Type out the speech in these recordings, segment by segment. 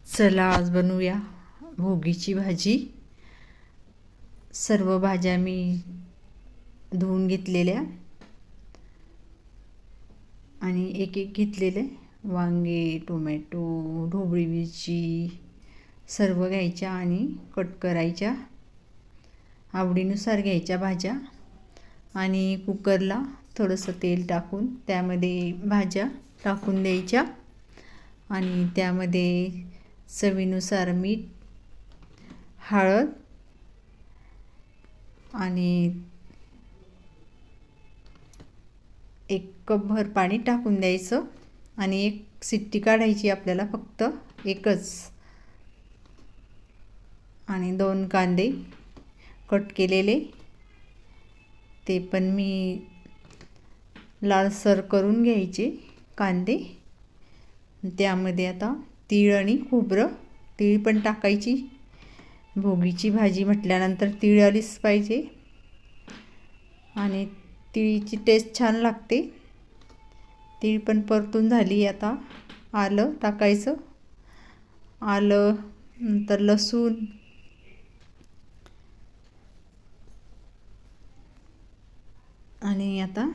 चला आज बनवूया भोगीची भाजी। सर्व भाज्या मी धुवून घेतलेल्या आणि एक एक घेतलेले वांगे, टोमॅटो, ढोबळी मिरची सर्व घ्यायच्या आणि कट करायच्या। आवडीनुसार घ्यायच्या भाज्या आणि कुकरला थोडंसं तेल टाकून त्यामध्ये भाज्या टाकून द्यायच्या आणि त्यामध्ये चवीनुसार मीठ, हळद आणि 1 कपभर पाणी टाकून द्यायचं आणि 1 शिट्टी काढायची आपल्याला, फक्त एकच। आणि 2 कांदे कट केलेले ते पण मी लालसर करून घ्यायचे कांदे। त्यामध्ये आता तीळ आणि खोबरं, तीळ पण टाकायची। भोगीची भाजी म्हटल्यानंतर तीळ आलीच पाहिजे आणि तीळीची टेस्ट छान लागते। तीळ पण परतून झाली। आता आलं टाकायचं, आलं नंतर लसूण आणि आता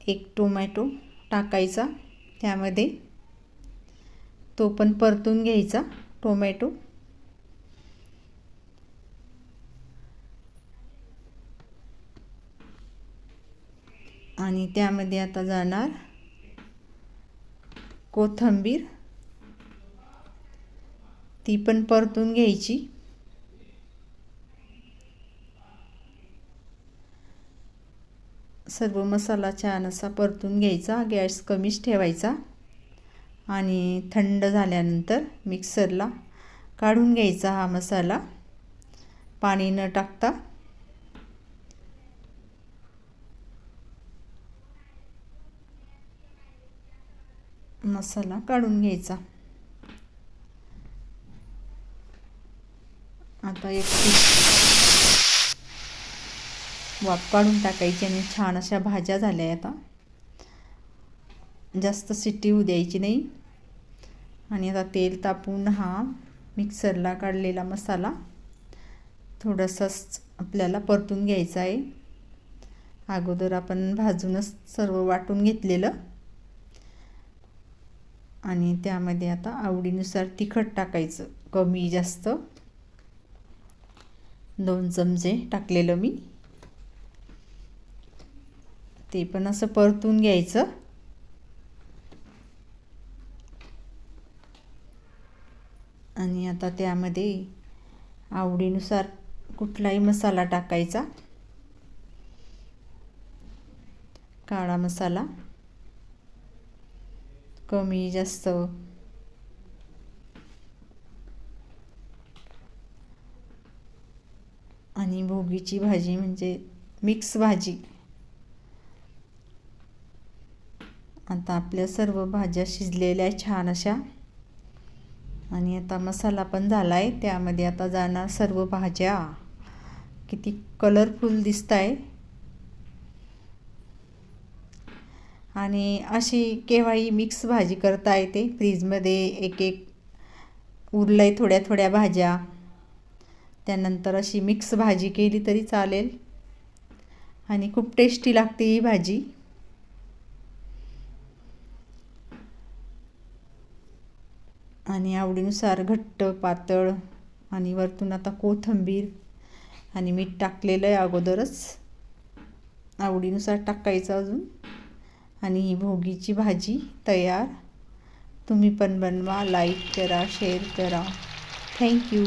1 टोमॅटो टाकायचा त्यामध्ये, तो पण परतून घ्यायचा टोमॅटो। आणि त्यामध्ये आता जाणार कोथिंबीर, ती पण परतून घ्यायची। सर्व मसाला छान असा परतून घ्यायचा, गॅस कमीच ठेवायचा आणि थंड झाल्यानंतर मिक्सरला काढून घ्यायचा हा मसाला, पाणी न टाकता। मसाला काढून घ्यायचा। आता एक वाफ काढून टाकायची आणि छान अशा भाज्या झाल्या। आता जास्त शिट्टी होऊ द्यायची नाही आणि आता तेल तापून हा मिक्सरला काढलेला मसाला थोडासाच आपल्याला परतून घ्यायचा आहे। अगोदर आपण भाजूनच सर्व वाटून घेतलेलं आणि त्यामध्ये आता आवडीनुसार तिखट टाकायचं, कमी जास्त 2 चमचे टाकलेलं मी, ते पण असं परतून घ्यायचं। आणि आता त्यामध्ये आवडीनुसार कुठलाही मसाला टाकायचा, काळा मसाला कमी जास्त, आणि भोगीची भाजी म्हणजे मिक्स भाजी। आता आपल्या सर्व भाज्या शिजलेल्या छान अशा आणि आता मसाला पण झालाय। त्यामध्ये आता जाणार सर्व भाज्या, किती कलरफुल दिसताय। आणि अशी केव्हाही मिक्स भाजी करता येते, फ्रीजमध्ये एक उरलंय थोड्या थोड्या भाज्या, त्यानंतर अशी मिक्स भाजी केली तरी चालेल आणि खूप टेस्टी लागते ही भाजी। आणि आवडीनुसार घट्ट पातळ आणि वरतून आता कोथिंबीर आणि मीठ टाकलेलं आहे अगोदरच, आवडीनुसार टाकायचं अजून। आणि ही भोगीची भाजी तयार। तुम्ही पण बनवा, लाईक करा, शेअर करा। थँक्यू।